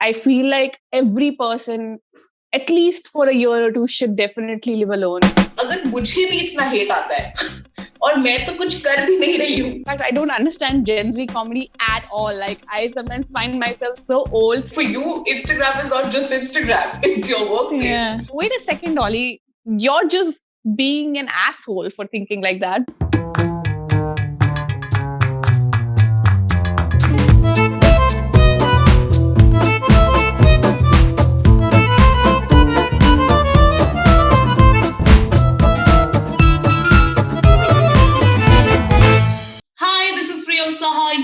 I feel like every person, at least for a year or two, should definitely live alone. अगर मुझे भी इतना hate आता है और मैं तो कुछ कर भी नहीं रही हूँ. In fact, I don't understand Gen Z comedy at all. Like, I sometimes find myself so old. For you, Instagram is not just Instagram. It's your workplace. Yeah. Wait a second, Dolly. You're just being an asshole for thinking like that.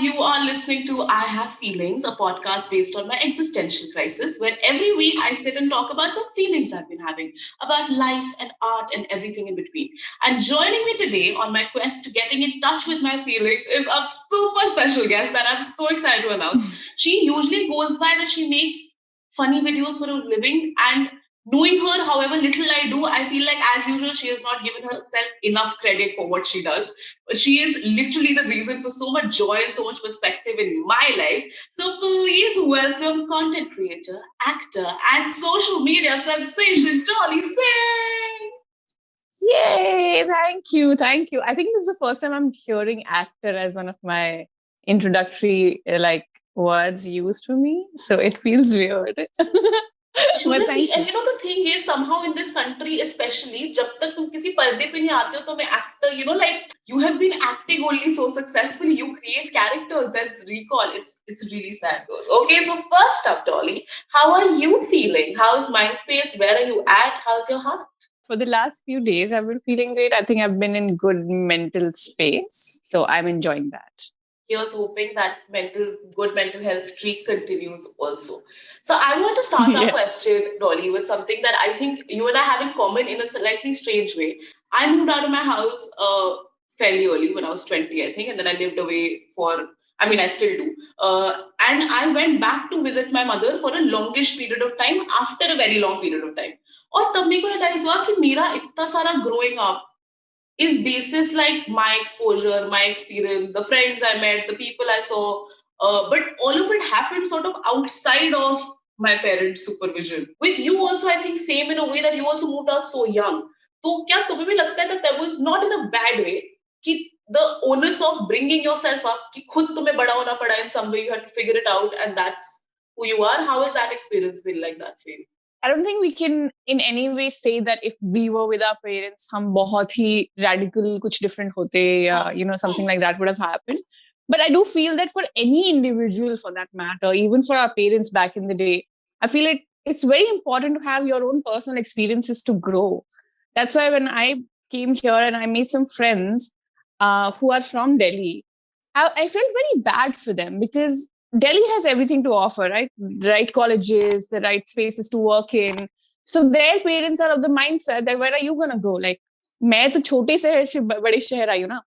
You are listening to I Have Feelings, a podcast based on my existential crisis, where every week I sit and talk about some feelings I've been having about life and art and everything in between. And joining me today on my quest to getting in touch with my feelings is a super special guest that I'm so excited to announce. She usually goes by that she makes funny videos for a living, and knowing her, however little I do, I feel like as usual, she has not given herself enough credit for what she does. But she is literally the reason for so much joy and so much perspective in my life. So please welcome content creator, actor, and social media sensation, Dolly Singh. Yay! Thank you. Thank you. I think this is the first time I'm hearing actor as one of my introductory words used for me. So it feels weird. And the thing is, somehow in this country, especially, जब तक तुम किसी पर्दे पे नहीं आते हो, तो मैं actor, you have been acting only so successfully. You create characters. That's recall. It's really sad. Okay, so first up, Dolly, how are you feeling? How's Mindspace? Where are you at? How's your heart? For the last few days, I've been feeling great. I think I've been in good mental space. So I'm enjoying that. Here's hoping that good mental health streak continues also. So I want to start our question, Dolly, with something that I think you and I have in common in a slightly strange way. I moved out of my house fairly early when I was 20, I think, and then I lived away I still do. And I went back to visit my mother for a longish period of time after a very long period of time. And तब मेरे को realize हुआ कि मेरा इतना सारा growing up is basis like my exposure, my experience, the friends I met, the people I saw, but all of it happened sort of outside of my parents' supervision. With you also, I think same in a way that you also moved out so young. So क्या तुम्हें भी लगता है that that was not in a bad way कि the onus of bringing yourself up कि खुद तुम्हें बड़ा होना पड़ा in some way, you had to figure it out and that's who you are. How has that experience been like that for you? I don't think we can in any way say that if we were with our parents, हम बहुत ही radical कुछ different होते या something like that would have happened. But I do feel that for any individual for that matter, even for our parents back in the day, I feel it's very important to have your own personal experiences to grow. That's why when I came here and I made some friends who are from Delhi, I felt very bad for them because Delhi has everything to offer, right? The right colleges, the right spaces to work in. So their parents are of the mindset that where are you going to go? Like, मैं तो छोटे शहर से बड़े शहर आई हूँ ना.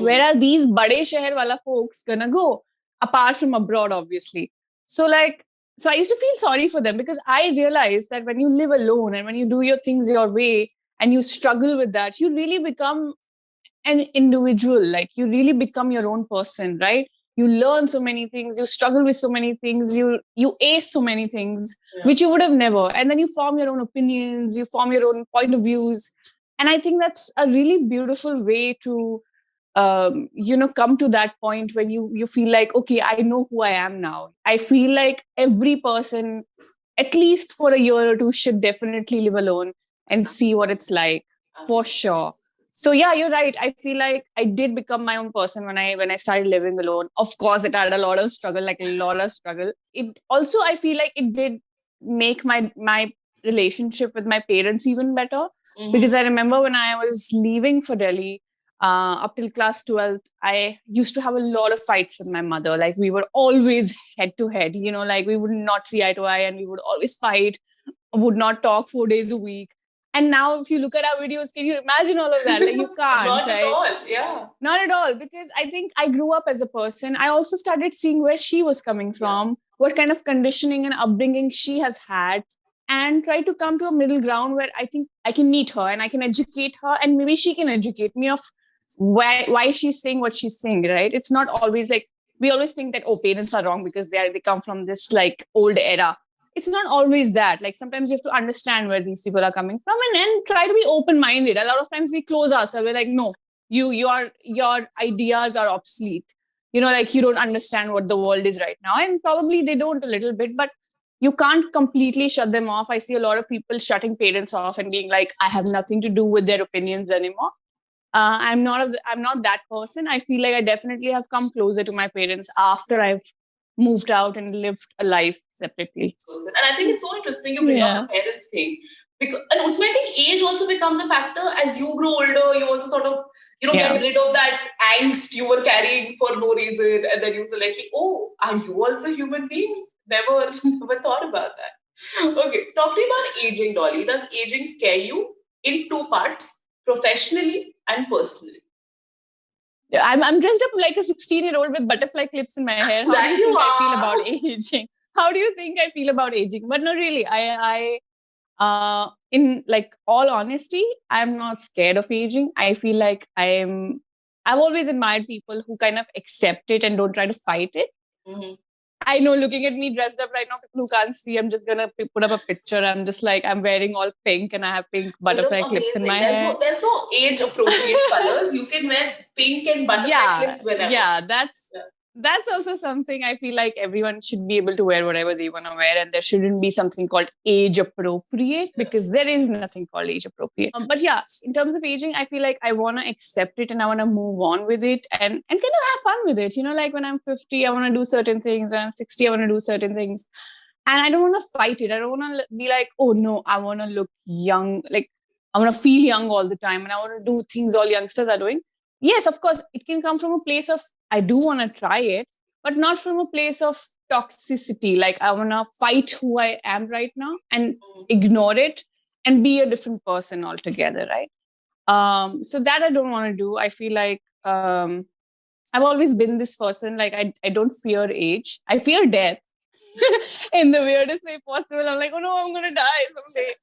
Where are these बड़े शहर वाला folks going to go? Apart from abroad, obviously. So I used to feel sorry for them because I realized that when you live alone and when you do your things your way and you struggle with that, you really become an individual. Like, you really become your own person, right? You learn so many things, you struggle with so many things, you ace so many things, which you would have never. And then you form your own opinions, you form your own point of views. And I think that's a really beautiful way to, come to that point when you feel like, okay, I know who I am now. I feel like every person, at least for a year or two, should definitely live alone and see what it's like, for sure. So yeah, you're right. I feel like I did become my own person when I started living alone. Of course, it had a lot of struggle. It also, I feel like it did make my relationship with my parents even better. Because I remember when I was leaving for Delhi, up till class 12th, I used to have a lot of fights with my mother. Like, we were always head to head, we would not see eye to eye and we would always fight, would not talk 4 days a week. And now if you look at our videos, can you imagine all of that? Like, you can't, Not right? At all, yeah. Not at all, because I think I grew up as a person. I also started seeing where she was coming from, what kind of conditioning and upbringing she has had, and try to come to a middle ground where I think I can meet her and I can educate her and maybe she can educate me of why she's saying what she's saying, right? It's not always like we always think that, oh, parents are wrong because they come from this like old era. It's not always that. Like sometimes you have to understand where these people are coming from, and try to be open-minded. A lot of times we close ourselves. We're like, no, your ideas are obsolete. Like you don't understand what the world is right now. And probably they don't a little bit, but you can't completely shut them off. I see a lot of people shutting parents off and being like, I have nothing to do with their opinions anymore. I'm not that person. I feel like I definitely have come closer to my parents after I've moved out and lived a life separately. And I think it's so interesting you bring up the parents thing. Because, and also, I think age also becomes a factor. As you grow older, you also sort of, get rid of that angst you were carrying for no reason. And then you feel like, oh, are you also human beings? Never thought about that. Okay, talking about aging, Dolly. Does aging scare you in two parts, professionally and personally? I'm dressed up like a 16-year-old with butterfly clips in my hair. How do you think I feel about aging? How do you think I feel about aging? But no, really, I in like all honesty, I'm not scared of aging. I feel like I've always admired people who kind of accept it and don't try to fight it. Mm-hmm. I know, looking at me dressed up right now, people who can't see, I'm just gonna put up a picture. I'm just like, I'm wearing all pink and I have pink butterfly clips in my hair. There's no age appropriate colors. You can wear pink and butterfly clips whenever. Yeah, that's also something I feel like everyone should be able to wear whatever they want to wear, and there shouldn't be something called age appropriate, because there is nothing called age appropriate. But yeah, in terms of aging, I feel like I want to accept it and I want to move on with it and kind of have fun with it. Like when I'm 50, I want to do certain things. When I'm 60, I want to do certain things. And I don't want to fight it. I don't want to be like, oh no, I want to look young. Like I want to feel young all the time and I want to do things all youngsters are doing. Yes, of course, it can come from a place of, I do want to try it, but not from a place of toxicity. Like I want to fight who I am right now and ignore it and be a different person altogether, right? So that I don't want to do. I feel like I've always been this person. Like I don't fear age. I fear death in the weirdest way possible. I'm like, oh no, I'm going to die someday.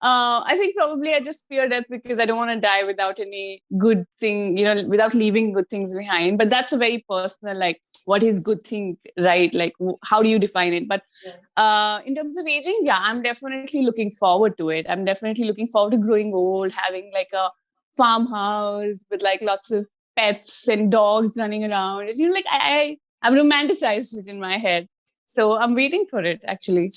I think probably I just fear death because I don't want to die without any good thing, without leaving good things behind. But that's a very personal, like, what is good thing, right? Like, how do you define it? But in terms of aging, yeah, I'm definitely looking forward to it. I'm definitely looking forward to growing old, having like a farmhouse with like lots of pets and dogs running around. Like I've romanticized it in my head. So I'm waiting for it, actually.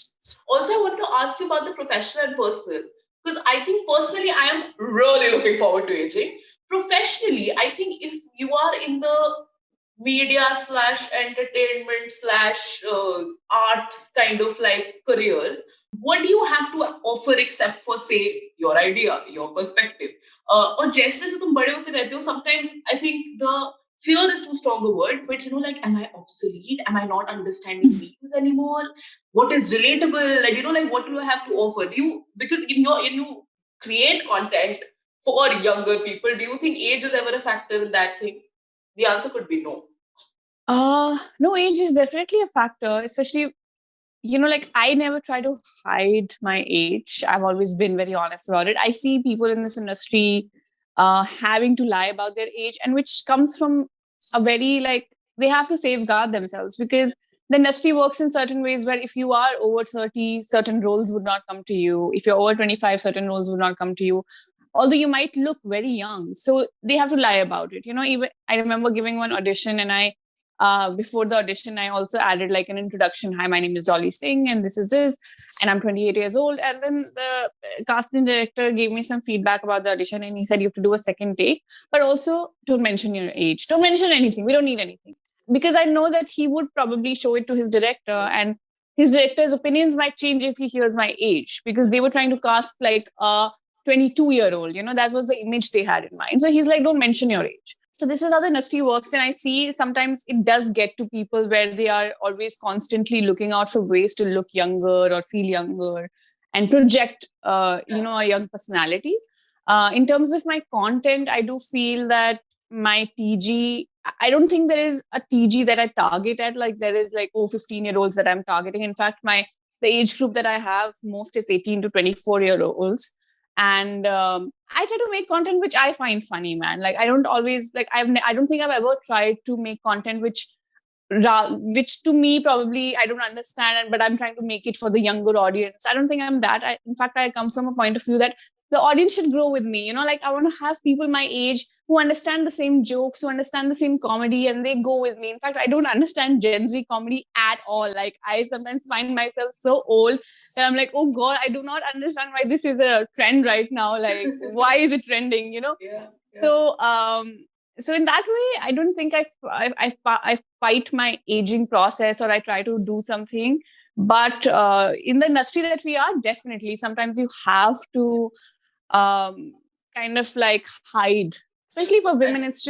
Also, I want to ask you about the professional and personal. Because I think personally, I am really looking forward to aging. Professionally, I think if you are in the media / entertainment / arts kind of like careers, what do you have to offer except for, say, your idea, your perspective? Or जैसे जैसे तुम बड़े होते रहते हो, sometimes I think the fear is too strong a word, but like, am I obsolete? Am I not understanding memes anymore? What is relatable? Like, like, what do I have to offer? Because you create content for younger people, do you think age is ever a factor in that thing? The answer could be no. No, age is definitely a factor, especially, like I never try to hide my age. I've always been very honest about it. I see people in this industry having to lie about their age, and which comes from a very, like, they have to safeguard themselves, because the industry works in certain ways where if you are over 30, certain roles would not come to you. If you're over 25, certain roles would not come to you, although you might look very young. So they have to lie about it. Even I remember giving one audition, and before the audition, I also added like an introduction. Hi, my name is Dolly Singh, and this is this, and I'm 28 years old. And then the casting director gave me some feedback about the audition, and he said, you have to do a second take, but also don't mention your age. Don't mention anything. We don't need anything. Because I know that he would probably show it to his director, and his director's opinions might change if he hears my age, because they were trying to cast like a 22-year-old. That was the image they had in mind. So he's like, don't mention your age. So this is how the industry works. And I see sometimes it does get to people where they are always constantly looking out for ways to look younger or feel younger and project, a young personality. In terms of my content, I do feel that my TG, I don't think there is a TG that I target at. Like there is like, 15-year-olds that I'm targeting. In fact, the age group that I have most is 18 to 24-year-olds. And I try to make content which I find funny, man. Like I don't always like I don't think I've ever tried to make content which which to me probably I don't understand, but I'm trying to make it for the younger audience. I don't think I'm that. In fact, I come from a point of view that the audience should grow with me. Like I want to have people my age who understand the same jokes, who understand the same comedy, and they go with me. In fact, I don't understand Gen Z comedy at all. Like I sometimes find myself so old that I'm like, oh God, I do not understand why this is a trend right now. Like, why is it trending? Yeah. So so in that way, I don't think I fight my aging process or I try to do something. But in the industry that we are, definitely sometimes you have to kind of like hide. Especially for women, it's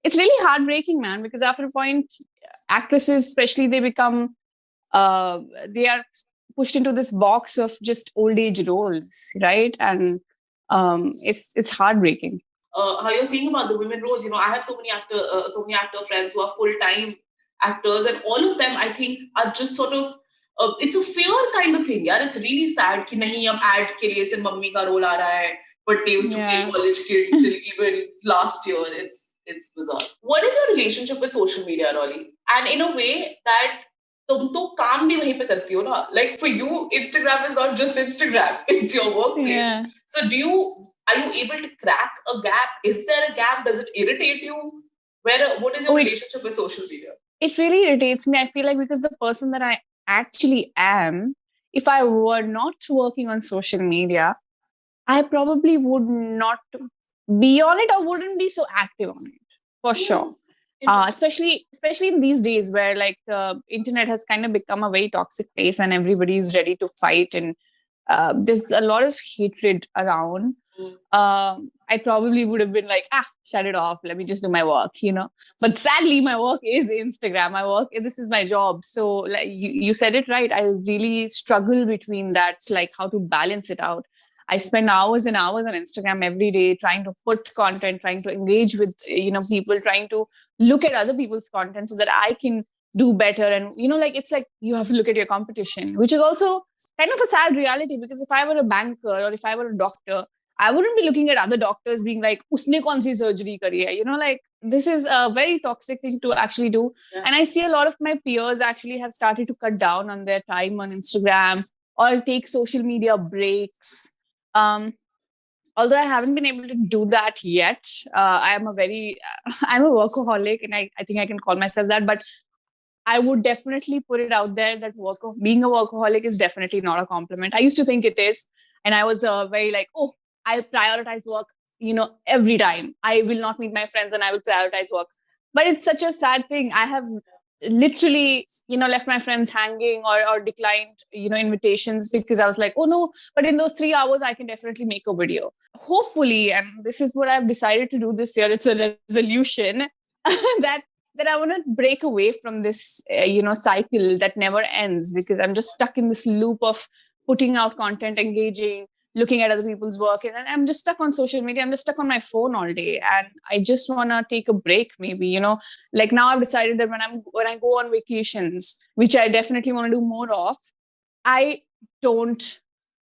really heartbreaking, man. Because after a point, actresses, especially, they are pushed into this box of just old age roles, right? And it's heartbreaking. How you're saying about the women roles, I have so many actor friends who are full time actors, and all of them I think are just sort of it's a fear kind of thing. Yeah, it's really sad कि नहीं अब ads के लिए सिर्फ mummy का role आ रहा है, but they used to play college kids till even last year. It's bizarre. What is your relationship with social media, Rolly? And in a way that तुम तो काम भी वहीं पे करती हो ना. Like for you, Instagram is not just Instagram; it's your workplace. Yeah. So are you able to crack a gap? Is there a gap? Does it irritate you? What is your relationship with social media? It really irritates me. I feel like because the person that I actually am, if I were not working on social media, I probably would not be on it or wouldn't be so active on it, for sure. Especially in these days where like the internet has kind of become a very toxic place and everybody is ready to fight, and there's a lot of hatred around. I probably would have been like, shut it off. Let me just do my work, But sadly, my work is Instagram. This is my job. So like you said it right. I really struggle between that, like how to balance it out. I spend hours and hours on Instagram every day trying to put content, trying to engage with, people, trying to look at other people's content so that I can do better. And, like, it's like you have to look at your competition, which is also kind of a sad reality, because if I were a banker or if I were a doctor, I wouldn't be looking at other doctors being like, usne kaun si surgery kari hai? Like this is a very toxic thing to actually do. Yeah. And I see a lot of my peers actually have started to cut down on their time on Instagram or take social media breaks. Although I haven't been able to do that yet. I'm a workaholic, and I think I can call myself that, but I would definitely put it out there that being a workaholic is definitely not a compliment. I used to think it is. And I was very like, I prioritize work, every time. I will not meet my friends and I will prioritize work. But it's such a sad thing. I have literally, left my friends hanging or declined, invitations because I was like, oh no, but in those 3 hours, I can definitely make a video. Hopefully, and this is what I've decided to do this year, it's a resolution that I want to break away from this, cycle that never ends, because I'm just stuck in this loop of putting out content, engaging, looking at other people's work, and I'm just stuck on social media. I'm just stuck on my phone all day, and I just want to take a break. Maybe, like now I've decided that when I go on vacations, which I definitely want to do more of, I don't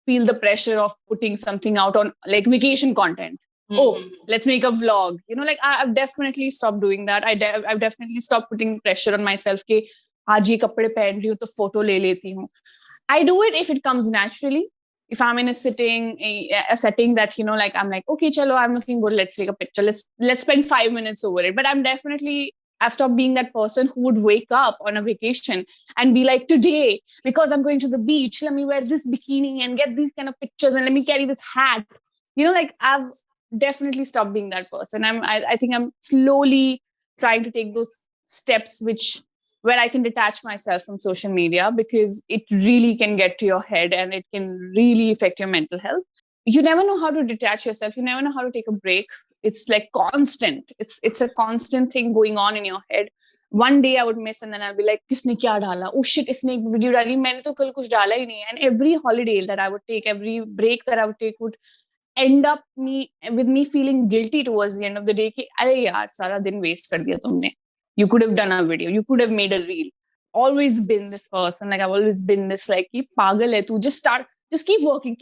feel the pressure of putting something out on like vacation content. Mm-hmm. Let's make a vlog. Like I've definitely stopped doing that. I've definitely stopped putting pressure on myself. कि आज ये कपड़े पहन रही हूँ तो photo ले लेती हूँ. I do it if it comes naturally. If I'm in a setting that, like I'm like, okay, chalo, I'm looking good. Let's take a picture. Let's spend 5 minutes over it. But I've stopped being that person who would wake up on a vacation and be like, today, because I'm going to the beach, let me wear this bikini and get these kind of pictures and let me carry this hat. Like I've definitely stopped being that person. I think I'm slowly trying to take those steps where I can detach myself from social media, because it really can get to your head and it can really affect your mental health. You never know how to detach yourself. You never know how to take a break. It's like constant. It's a constant thing going on in your head. One day I would miss and then I'll be like, kisne kya dala? Oh shit, isne ek video dali. Maine to kal kuch dala hi nahi. And every holiday that I would take, every break that I would take would end up with me feeling guilty towards the end of the day. Ki, Arey yaar, sara din waste kar diya tumne. You could have done a video. You could have made a reel. Always been this person. Like I've always been this like, pagal hai tu. Just keep working.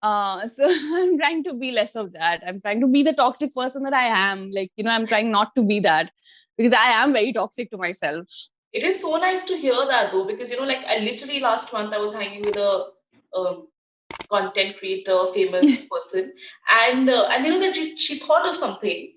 So I'm trying to be less of that. I'm trying to be the toxic person that I am. Like, I'm trying not to be that because I am very toxic to myself. It is so nice to hear that though, because like I literally last month I was hanging with a content creator, famous person, and that she thought of something,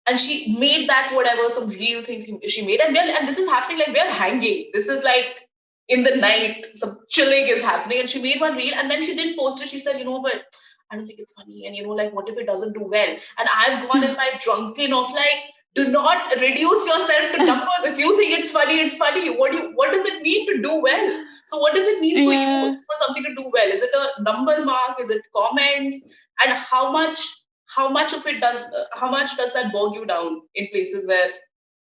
and she made that whatever some real thing she made, and this is happening like we're hanging. This is like in the night, some chilling is happening, and she made one reel, and then she didn't post it. She said, but I don't think it's funny, and like what if it doesn't do well? And I've gone in my drunken of like, do not reduce yourself to numbers. If you think it's funny, it's funny. What does it mean to do well? So what does it mean for you for something to do well? Is it a number mark? Is it comments? And how much of it does how much does that bog you down in places where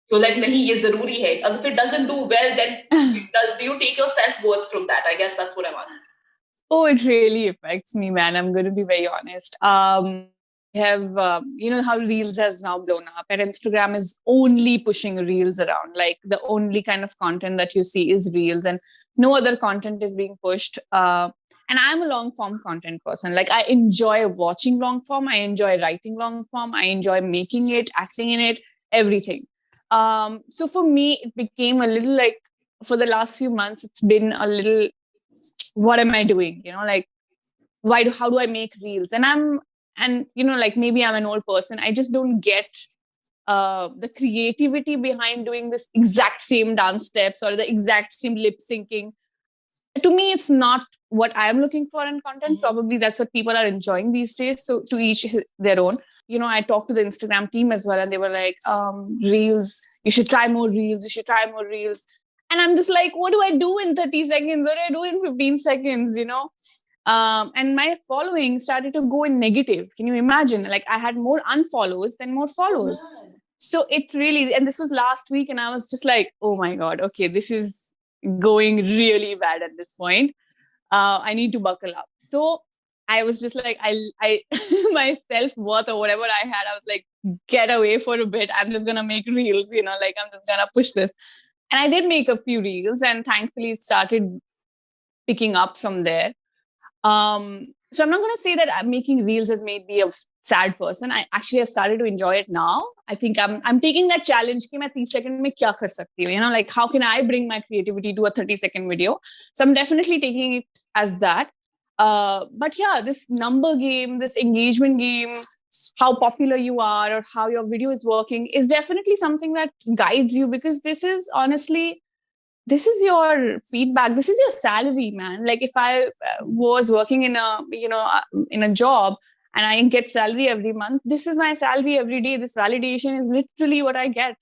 you're like, nahi, ye zaruri hai. And if it doesn't do well, then do you take your self-worth from that? I guess that's what I'm asking. Oh, it really affects me, man. I'm going to be very honest. Have how Reels has now blown up, and Instagram is only pushing Reels around. Like the only kind of content that you see is Reels, and no other content is being pushed. And I'm a long form content person. Like I enjoy watching long form. I enjoy writing long form. I enjoy making it, acting in it, everything. So for me, it became a little like for the last few months, it's been a little, what am I doing? Like how do I make reels? And like maybe I'm an old person. I just don't get the creativity behind doing this exact same dance steps or the exact same lip syncing. To me, it's not what I'm looking for in content. Probably that's what people are enjoying these days. So to each their own. I talked to the Instagram team as well, and they were like, reels, you should try more reels, you should try more reels. And I'm just like, what do I do in 30 seconds? What do I do in 15 seconds? And my following started to go in negative. Can you imagine? Like I had more unfollows than more followers. So it really, and this was last week, and I was just like, oh my God, okay, this is going really bad at this point. I need to buckle up. So I was just like, I my self-worth or whatever I had, I was like, get away for a bit. I'm just going to make reels, like I'm just going to push this. And I did make a few reels, and thankfully it started picking up from there. So I'm not going to say that making reels has made me a sad person. I actually have started to enjoy it now. I think I'm taking that challenge कि मैं 30 second में क्या कर सकती हूँ, like how can I bring my creativity to a 30-second video? So I'm definitely taking it as that. But yeah, this number game, this engagement game, how popular you are or how your video is working is definitely something that guides you, because this is honestly, this is your feedback. This is your salary, man. Like if I was working in a job and I get salary every month, this is my salary every day. This validation is literally what I get.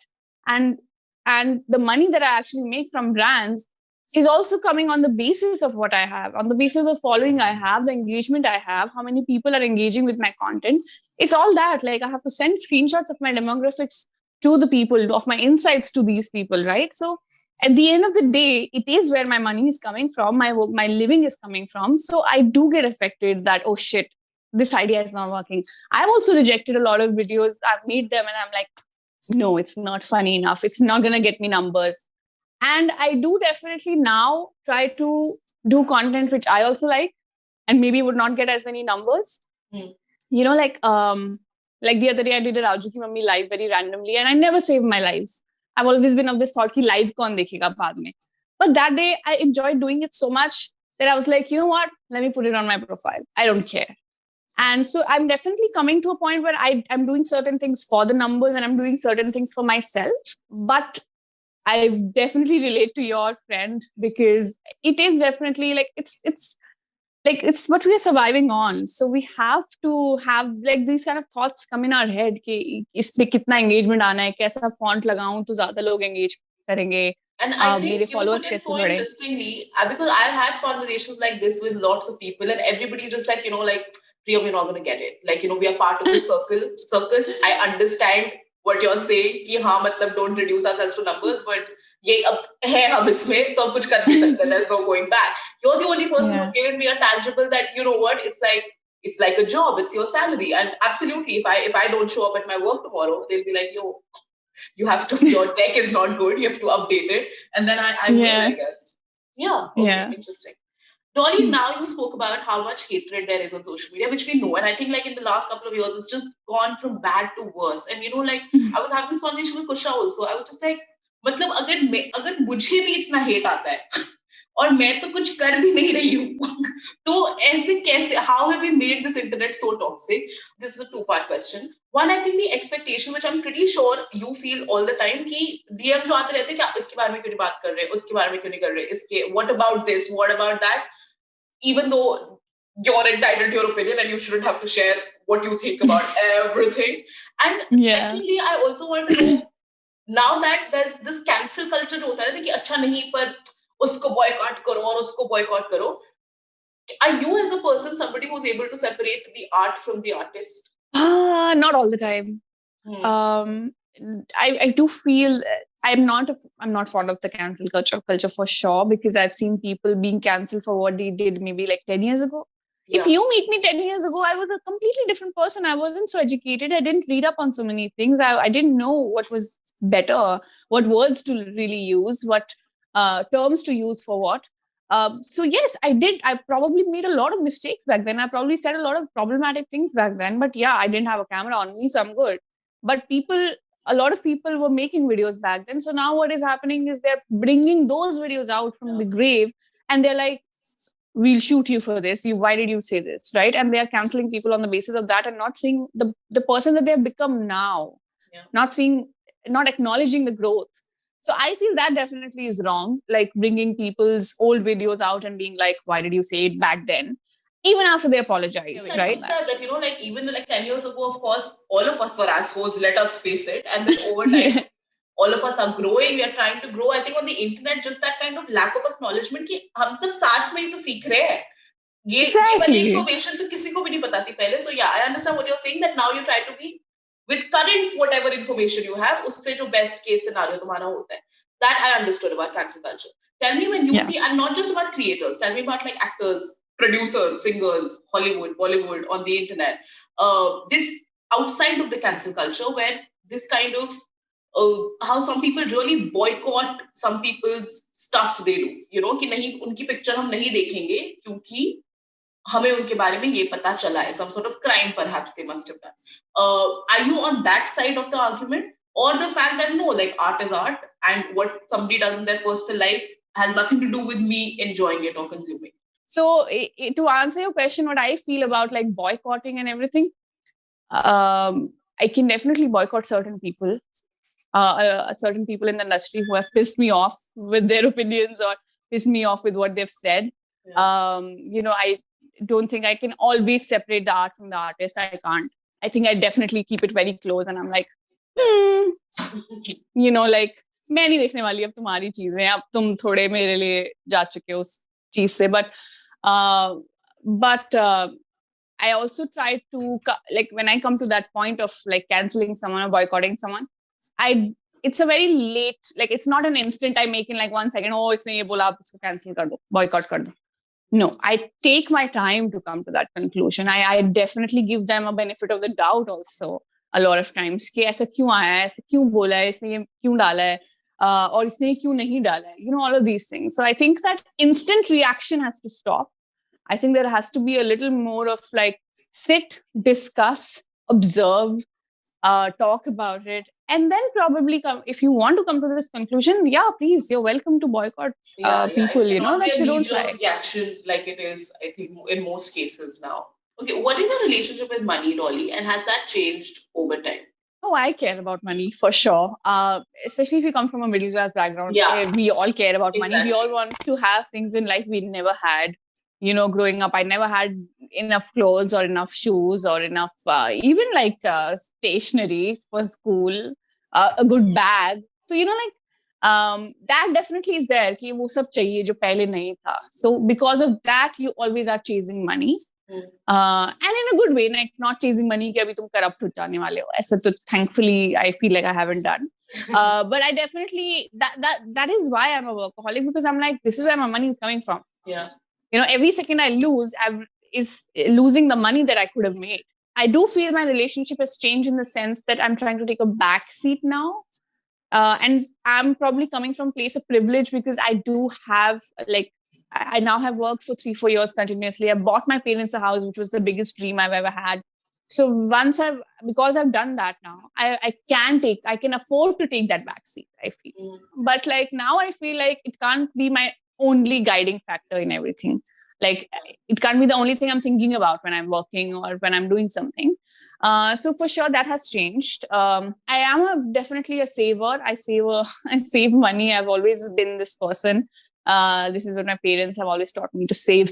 And the money that I actually make from brands is also coming on the basis of what I have, on the basis of the following I have, the engagement I have, how many people are engaging with my content. It's all that. Like I have to send screenshots of my demographics to the people, of my insights to these people, right? So at the end of the day, it is where my money is coming from, my living is coming from. So I do get affected that, oh shit, this idea is not working. I've also rejected a lot of videos. I've made them and I'm like, no, it's not funny enough. It's not going to get me numbers. And I do definitely now try to do content which I also like and maybe would not get as many numbers. Like the other day I did a Raju Ki Mummy live very randomly, and I never save my lives. I've always been of this thought ki live kaun dekhega baad mein. But that day I enjoyed doing it so much that I was like, you know what? Let me put it on my profile. I don't care. And so I'm definitely coming to a point where I'm doing certain things for the numbers and I'm doing certain things for myself. But I definitely relate to your friend, because it is definitely like, it's what we are surviving on. So we have to have like these kind of thoughts come in our head कि इसमें कितना engagement आना है, कैसा font लगाऊं तो ज़्यादा लोग engage करेंगे. And I think you put it so interestingly, because I've had conversations like this with lots of people, and everybody's just like, Priya, we're not going to get it. Like, we are part of the circus. I understand what you're saying, कि हाँ, मतलब don't reduce ourselves to numbers, but ये अब है हम इसमें, तो कुछ कर नहीं सकते. There's no going back. You're the only person who's given me a tangible that, you know what, it's like a job, it's your salary. And absolutely, if I don't show up at my work tomorrow, they'll be like, yo, you have to, your tech is not good, you have to update it. And then I will, I guess. Yeah. Okay, interesting. Dolly, now you spoke about how much hatred there is on social media, which we know. And I think like in the last couple of years, it's just gone from bad to worse. And like I was having this conversation with Kusha also. I was just like, मतलब अगर मुझे भी इतना hate आता है और मैं तो कुछ कर भी नहीं रही हूँ तो ऐसे कैसे how have we made this internet so toxic? This is a two-part question. One, I think the expectation, which I'm pretty sure you feel all the time, कि DM जो आते रहते हैं कि आप इसके बारे में क्यों नहीं बात कर रहे, उसके बारे में क्यों नहीं कर रहे, इसके what about this, what about that, even though you're entitled to your opinion and you shouldn't have to share what you think about everything. And secondly, I also want to know, now that there's this cancel culture जो होता है कि अच्छा नहीं पर उसको boycott करो और उसको boycott करो, are you as a person somebody who's able to separate the art from the artist? Not all the time. I do feel I'm not fond of the cancel culture for sure, because I've seen people being cancelled for what they did maybe like 10 years ago. Yeah. If you meet me 10 years ago, I was a completely different person. I wasn't so educated. I didn't read up on so many things. I didn't know what was better, what words to really use, what terms to use for what. So yes, I did. I probably made a lot of mistakes back then. I probably said a lot of problematic things back then. But yeah, I didn't have a camera on me, so I'm good. But a lot of people were making videos back then. So now what is happening is they're bringing those videos out from the grave, and they're like, we'll shoot you for this. Why did you say this? Right? And they are canceling people on the basis of that and not seeing the person that they have become now, not acknowledging the growth. So I feel that definitely is wrong. Like bringing people's old videos out and being like, why did you say it back then? Even after they apologize, right? That, like even like 10 years ago, of course, all of us were assholes, let us face it. And then over time, all of us are growing, we are trying to grow. I think on the internet, just that kind of lack of acknowledgement कि हम सब साथ में ही तो सीख रहे हैं. ये information तो किसी को भी नहीं पता थी पहले. So yeah, I understand what you're saying, that now you try to be with current whatever information you have, उससे जो best case scenario तुम्हारा होता है. That I understood about cancel culture. Tell me when you see, and not just about creators, tell me about like actors, producers, singers, Hollywood, Bollywood, on the internet. This outside of the cancel culture, where this kind of how some people really boycott some people's stuff they do. कि नहीं उनकी picture हम नहीं देखेंगे क्योंकि हमें उनके बारे में ये पता चला है. Some sort of crime perhaps they must have done. Are you on that side of the argument, or the fact that no, like art is art, and what somebody does in their personal life has nothing to do with me enjoying it or consuming? So to answer your question, what I feel about like boycotting and everything, I can definitely boycott certain people. Certain people in the industry who have pissed me off with their opinions or pissed me off with what they've said. I don't think I can always separate the art from the artist. I can't. I think I definitely keep it very close, and I'm like, like मैं नहीं देखने वाली अब तुम्हारी चीजें, अब तुम थोड़े मेरे लिए जा चुके हो उस चीज से. But I also try to, like when I come to that point of like canceling someone or boycotting someone, it's a very late, like it's not an instant I make in like 1 second. Oh, इसने ये बोला, आप इसको cancel कर दो, boycott कर दो. No, I take my time to come to that conclusion. I definitely give them a benefit of the doubt also a lot of times कि ऐसा क्यों आया है, ऐसा क्यों बोला है, इसने ये क्यों डाला है, और इसने ये क्यों नहीं डाला है, all of these things. So I think that instant reaction has to stop. I think there has to be a little more of like sit, discuss, observe, talk about it, and then probably come. If you want to come to this conclusion, yeah, please, you're welcome to boycott people. That you don't try. Reaction like it is, I think, in most cases now. Okay, what is your relationship with money, Dolly, and has that changed over time? Oh, I care about money for sure. Especially if you come from a middle class background. Yeah, we all care about money. We all want to have things in life we never had. Growing up, I never had enough clothes or enough shoes or enough, even like stationery for school, a good bag. So, that definitely is there. कि वो सब चाहिए जो पहले नहीं था. So because of that, you always are chasing money. And in a good way, like not chasing money कि अभी तुम corrupt हो जाने वाले हो. ऐसा तो thankfully I feel like I haven't done. But I definitely, that is why I'm a workaholic, because I'm like, this is where my money is coming from. Yeah. Every second I lose is losing the money that I could have made. I do feel my relationship has changed in the sense that I'm trying to take a back seat now. And I'm probably coming from a place of privilege because I do have, like, I now have worked for 3-4 years continuously. I bought my parents a house, which was the biggest dream I've ever had. So because I've done that now, I can afford to take that backseat, I feel. But like now I feel like it can't be my only guiding factor in everything. Like it can't be the only thing I'm thinking about when I'm working or when I'm doing something. So for sure that has changed. I am definitely a saver. I save money. I've always been this person. This is what my parents have always taught me, to save,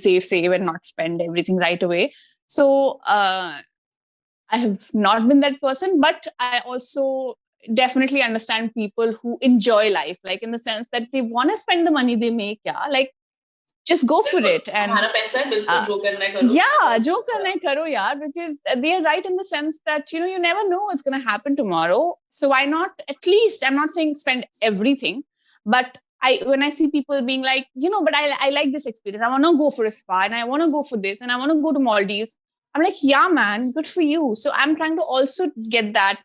and not spend everything right away. So I have not been that person, but I also definitely understand people who enjoy life, like in the sense that they want to spend the money they make. Yeah, like just go for it. And jo karna hai karo yaar, because they are right in the sense that, you never know what's going to happen tomorrow. So why not, at least, I'm not saying spend everything, but when I see people being like, but I like this experience, I want to go for a spa, and I want to go for this, and I want to go to Maldives. I'm like, yeah, man, good for you. So I'm trying to also get that,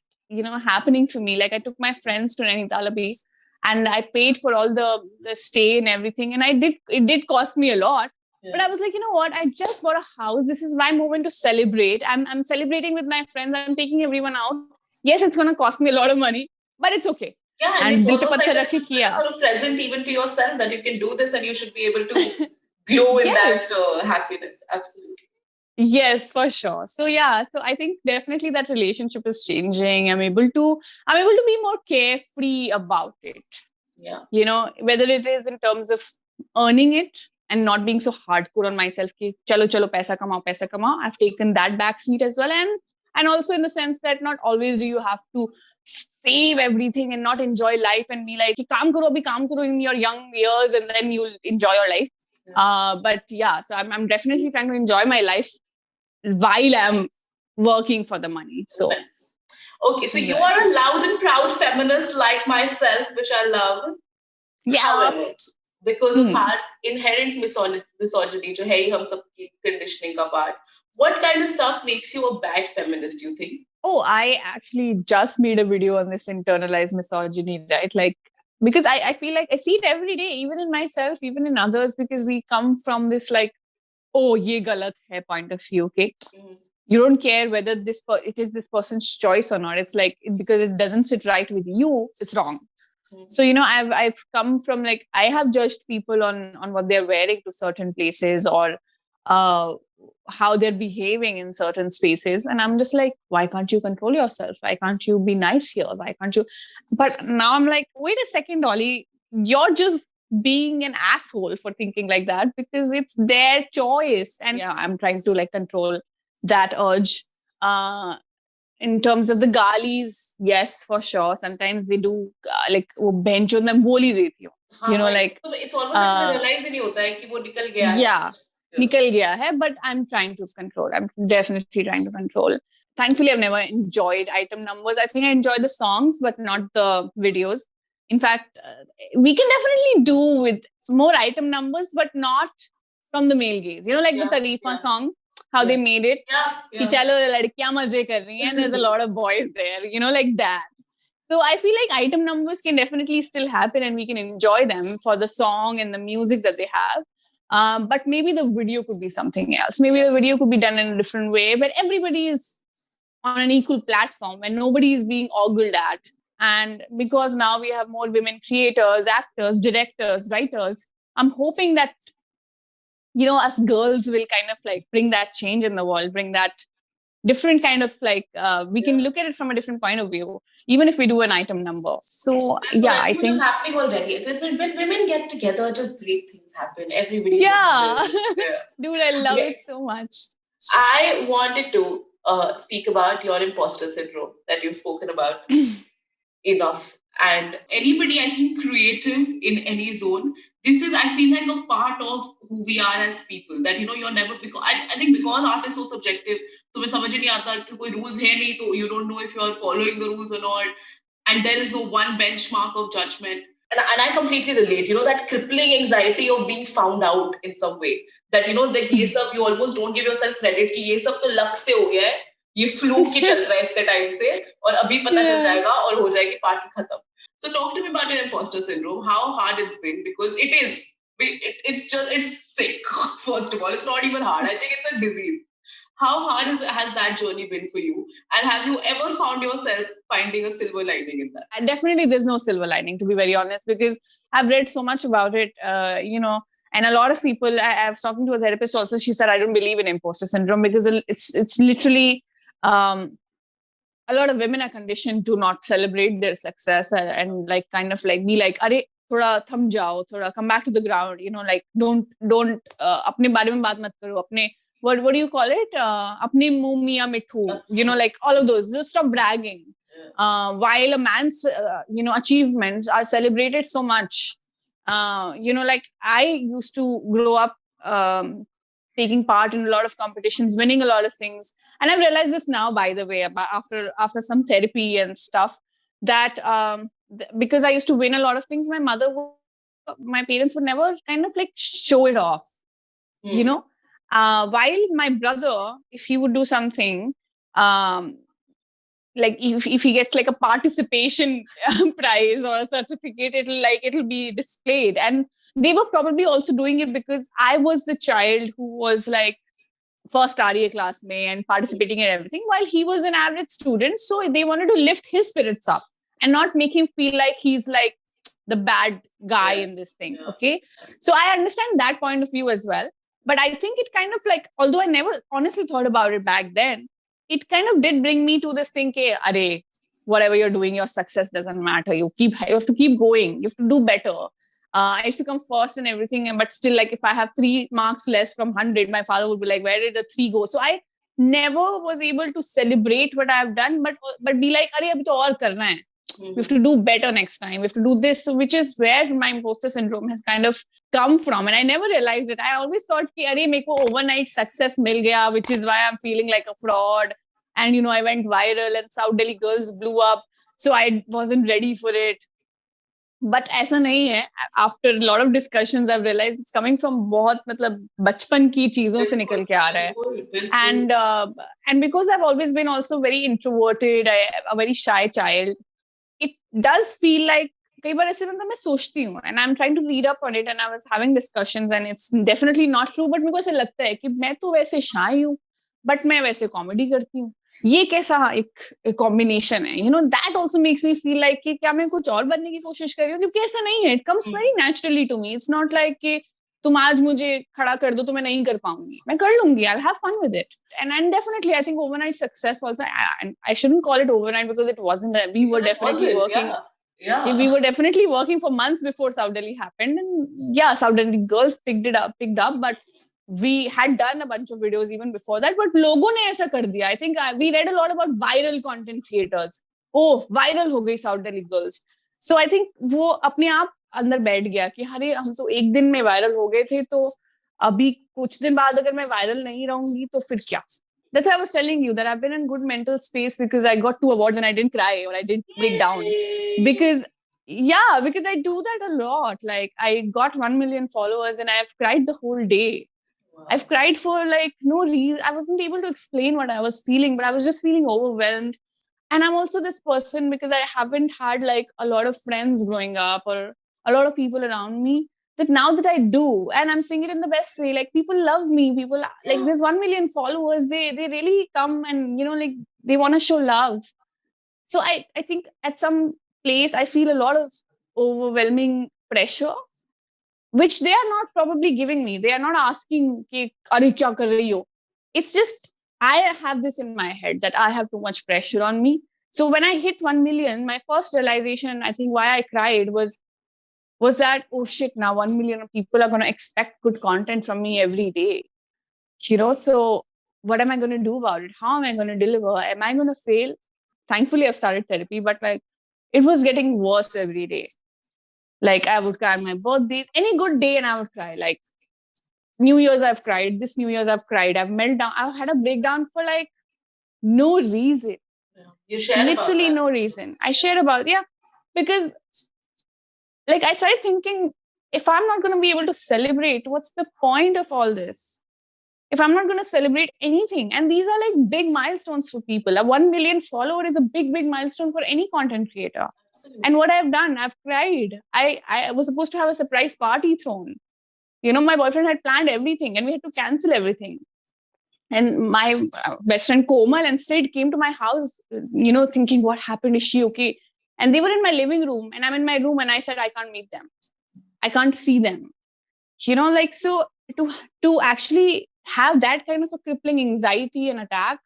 happening for me. Like I took my friends to Nainital Beach, and I paid for all the stay and everything. And it did cost me a lot. Yeah. But I was like, you know what? I just bought a house. This is my moment to celebrate. I'm celebrating with my friends. I'm taking everyone out. Yes, it's going to cost me a lot of money, but it's okay. Yeah, and it's almost like a sort of present even to yourself that you can do this and you should be able to glow in that happiness. Absolutely. Yes, for sure. So yeah, so I think definitely that relationship is changing. I'm able to be more carefree about it. Yeah. Whether it is in terms of earning it and not being so hardcore on myself ki chalo paisa kamao. I've taken that back seat as well, and also in the sense that not always do you have to save everything and not enjoy life and be like kaam karo in your young years and then you'll enjoy your life. But yeah, so I'm definitely trying to enjoy my life while I'm working for the money. So okay, so you are a loud and proud feminist like myself, which I love. Yeah. However, because of that inherent misogyny, jo hai hum sab ki conditioning ka part, what kind of stuff makes you a bad feminist, you think? Oh, I actually just made a video on this internalized misogyny, right? Like, because I feel like I see it every day, even in myself, even in others, because we come from this like, oh, ye galat hai point of view, okay? Mm-hmm. You don't care whether it is this person's choice or not. It's like, because it doesn't sit right with you, it's wrong. Mm-hmm. So, I've come from like, I have judged people on what they're wearing to certain places, or how they're behaving in certain spaces. And I'm just like, why can't you control yourself? Why can't you be nice here? Why can't you? But now I'm like, wait a second, Dolly, you're just being an asshole for thinking like that, because it's their choice. And yeah, I'm trying to like control that urge. In terms of the galis, yes, for sure. Sometimes they do like wo bencho mein boli deti ho. Like so it's almost like realize nahi hota hai ki wo nikal gaya hai. Yeah, nikal gaya hai, but I'm trying to control. I'm definitely trying to control. Thankfully, I've never enjoyed item numbers. I think I enjoy the songs, but not the videos. In fact, we can definitely do with more item numbers, but not from the male gaze. Like the Tarifa song, how they made it. Ki chalo ladkiyan maze kar rahi hain, and there's a lot of boys there, like that. So I feel like item numbers can definitely still happen, and we can enjoy them for the song and the music that they have. But maybe the video could be something else. Maybe the video could be done in a different way, but everybody is on an equal platform and nobody is being ogled at. And because now we have more women creators, actors, directors, writers, I'm hoping that, us girls will kind of like bring that change in the world, bring that different kind of like, we can look at it from a different point of view, even if we do an item number. So yeah, I think it's happening already. When women get together, just great things happen. Everybody. Yeah. Dude, I love it so much. I wanted to speak about your imposter syndrome that you've spoken about enough. And anybody, I think, creative in any zone, this is, I feel like, a part of who we are as people. That, you're never, because I think because art is so subjective, तुम्हें समझ नहीं आता कि कोई rules है नहीं, तो you don't know if you're following the rules or not. And there is no one benchmark of judgment. And I completely relate, that crippling anxiety of being found out in some way. That, that ये सब, you almost don't give yourself credit कि ये सब तो luck से हो गया है, ये fluke ही चल रहा है इतने टाइम से, और अभी पता चल जाएगा और हो जाएगी पार्टी खत्म. So talk to me about your imposter syndrome, how hard it's been, because it is it's sick. First of all, it's not even hard. I think it's a disease. How hard has that journey been for you? And have you ever found yourself finding a silver lining in that? Definitely, there's no silver lining, to be very honest, because I've read so much about it, and a lot of people, I was talking to a therapist also, she said, I don't believe in imposter syndrome because it's literally, a lot of women are conditioned to not celebrate their success and like kind of like be like, "Arey, thoda tham jao, thoda come back to the ground." Like don't apne bare mein baat mat karo. Apne what do you call it? Apne muh miya mithu. Like all of those. Just stop bragging. While a man's achievements are celebrated so much. Like I used to grow up. Taking part in a lot of competitions, winning a lot of things. And I've realized this now, by the way, after some therapy and stuff, that because I used to win a lot of things, my parents would never kind of like show it off. While my brother, if he would do something, like if he gets like a participation prize or a certificate, it'll be displayed. And they were probably also doing it because I was the child who was like first RA class mein and participating in everything, while he was an average student. So they wanted to lift his spirits up and not make him feel like he's like the bad guy in this thing. Okay. So I understand that point of view as well. But I think it kind of like, although I never honestly thought about it back then, it kind of did bring me to this thing, arey, whatever you're doing, your success doesn't matter. You have to keep going. You have to do better. I used to come first and everything, but still, like if I have 3 marks less from 100, my father would be like, "Where did the 3 go?" So I never was able to celebrate what I've done, but be like, "Arey, abhi to aur karna hai. We have to do better next time. We have to do this." So, which is where my imposter syndrome has kind of come from, and I never realized it. I always thought, "Ki arey, meko overnight success mil gaya," which is why I'm feeling like a fraud. And I went viral, and South Delhi girls blew up, so I wasn't ready for it. But ऐसा नहीं है. After a lot of discussions, I've realized it's coming from बहुत मतलब बचपन की चीजों से निकल के आ रहा है. And because I've always been also very introverted, a very shy child, it does feel like कई बार ऐसे मतलब मैं सोचती हूँ, and I'm trying to read up on it, and I was having discussions, and it's definitely not true, but मेरे को ऐसे लगता है कि मैं तो वैसे shy हूँ, but मैं वैसे कॉमेडी करती हूँ. ये कैसा एक कॉम्बिनेशन है. That also makes me feel like कि क्या मैं कुछ और बनने की कोशिश कर रही हूँ, क्योंकि ऐसा नहीं है. It comes very naturally to me. It's not like कि तुम आज मुझे खड़ा कर दो तो मैं नहीं कर पाऊंगी. मैं कर लूंगी. I'll have fun with it. And definitely, I think overnight success also. I shouldn't call it overnight because it wasn't. We were definitely working. Yeah. We were definitely working for months before South Delhi happened, and yeah, South Delhi girls picked up, but we had done a bunch of videos even before that, but लोगों ने ऐसा कर दिया. I think we read a lot about viral content creators. Oh, viral हो गई South Delhi girls. So I think वो अपने आप अंदर बैठ गया कि अरे हम तो एक दिन में वायरल हो गए थे, तो अभी कुछ दिन बाद अगर मैं वायरल नहीं रहूंगी तो फिर क्या. That's why I was telling you that I've been in good mental space because I got 2 awards and I didn't cry or I didn't break down. Because I do that a lot. Like I got 1 million followers and I've cried the whole day. Wow. I've cried for like no reason. I wasn't able to explain what I was feeling, but I was just feeling overwhelmed. And I'm also this person because I haven't had like a lot of friends growing up or a lot of people around me, that now that I do, and I'm saying it in the best way, like people love me, people like there's 1 million followers, they really come and like they want to show love. So I think at some place I feel a lot of overwhelming pressure, which they are not probably giving me. They are not asking ki are kya kar rahi ho. It's just I have this in my head that I have too much pressure on me. So when I hit 1 million, my first realization, I think why I cried was that, oh shit, now 1 million people are going to expect good content from me every day. So what am I going to do about it? How am I going to deliver? Am I going to fail? Thankfully, I've started therapy, but like it was getting worse every day. Like I would cry on my birthdays, any good day, and I would cry. Like New Year's, I've cried. This New Year's, I've cried. I've meltdown. I've had a breakdown for like no reason. You shared literally no reason. I shared about because like I started thinking, if I'm not going to be able to celebrate, what's the point of all this? If I'm not going to celebrate anything, and these are like big milestones for people. A 1 million follower is a big milestone for any content creator. Absolutely. And what I've done, I've cried. I was supposed to have a surprise party thrown. my boyfriend had planned everything and we had to cancel everything. And my best friend Komal and Sid came to my house, thinking, what happened? Is she okay? And they were in my living room and I'm in my room and I said, I can't meet them. I can't see them. So to actually have that kind of a crippling anxiety and attack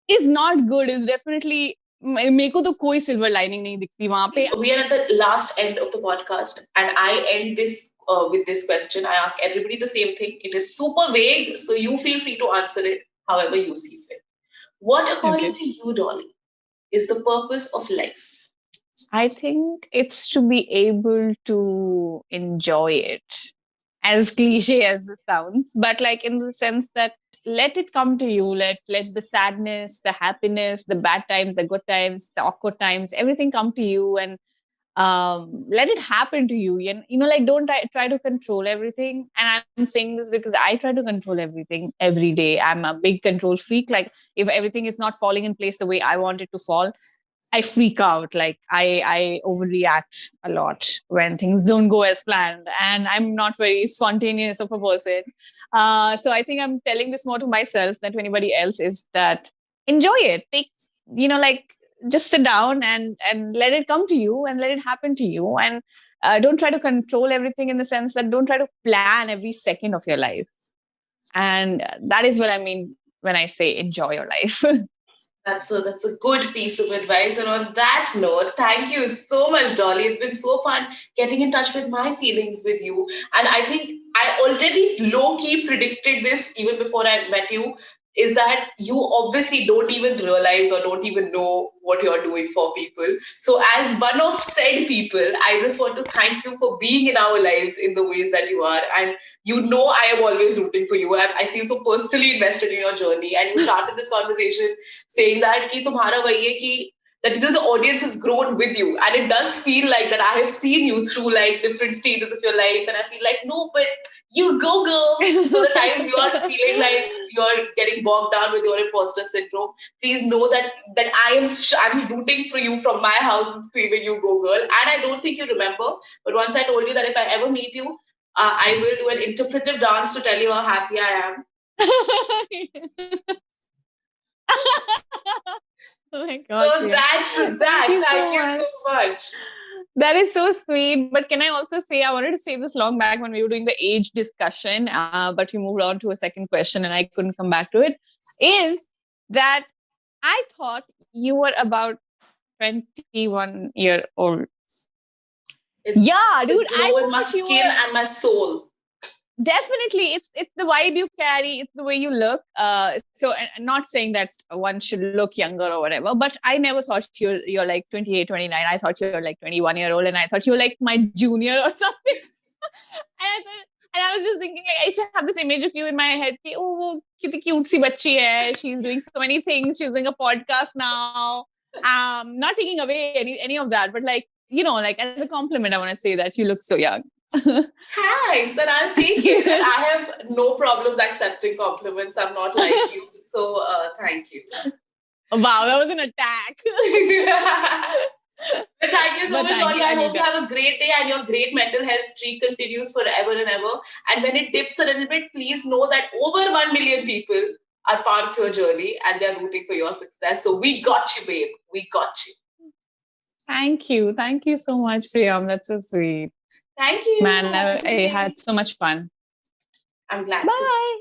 is not good. Is definitely, मेरे को तो कोई silver lining नहीं दिखती वहाँ पे. We are at the last end of the podcast and I end this with this question. I ask everybody the same thing. It is super vague, so you feel free to answer it however you see fit. What, according to you, Dolly, is the purpose of life? I think it's to be able to enjoy it. As cliche as this sounds, but like in the sense that let it come to you, let the sadness, the happiness, the bad times, the good times, the awkward times, everything come to you, and let it happen to you. And like don't try to control everything. And I'm saying this because I try to control everything every day. I'm a big control freak. Like if everything is not falling in place the way I want it to fall, I freak out. Like I overreact a lot when things don't go as planned, and I'm not very spontaneous of a person. So I think I'm telling this more to myself than to anybody else, is that enjoy it. Take, like just sit down and let it come to you and let it happen to you. And don't try to control everything, in the sense that don't try to plan every second of your life. And that is what I mean when I say enjoy your life. That's a good piece of advice. And on that note, thank you so much, Dolly. It's been so fun getting in touch with my feelings with you. And I think I already low-key predicted this even before I met you, is that you obviously don't even realize or don't even know what you're doing for people. So as one of said people, I just want to thank you for being in our lives in the ways that you are. And I am always rooting for you. I feel so personally invested in your journey. And you started this conversation saying that ki tumhara wahi hai ki, that the audience has grown with you. And it does feel like that I have seen you through like different stages of your life. And I feel like, no, but you go, girl. So the times you are feeling like you're getting bogged down with your imposter syndrome, please know that I'm rooting for you from my house and screaming, you go, girl. And I don't think you remember, but once I told you that if I ever meet you, I will do an interpretive dance to tell you how happy I am. Oh my God. So that's that. Thank you so much. That is so sweet. But can I also say, I wanted to say this long back when we were doing the age discussion, but we moved on to a second question and I couldn't come back to it, is that I thought you were about 21 year old. Yeah, dude. I thought my skin and my soul. Definitely, it's the vibe you carry, it's the way you look. So not saying that one should look younger or whatever, but I never thought you're like 28, 29. I thought you were like 21-year-old, and I thought you were like my junior or something. And I was just thinking, like, I used to have this image of you in my head. Ki, oh, kitty cute si bachchi hai. She's doing so many things. She's doing a podcast now. Not taking away any of that, but like, like as a compliment, I want to say that you look so young. Thanks, and I'll take it. I have no problems accepting compliments. I'm not like you. So thank you. Wow, that was an attack. But thank you so much, Dolly. I hope you have a great day and your great mental health streak continues forever and ever. And when it dips a little bit, please know that over 1 million people are part of your journey and they're rooting for your success. So we got you, babe. We got you. Thank you. Thank you so much, Priyam. That's so sweet. Thank you. Man, I had so much fun. I'm glad. Bye.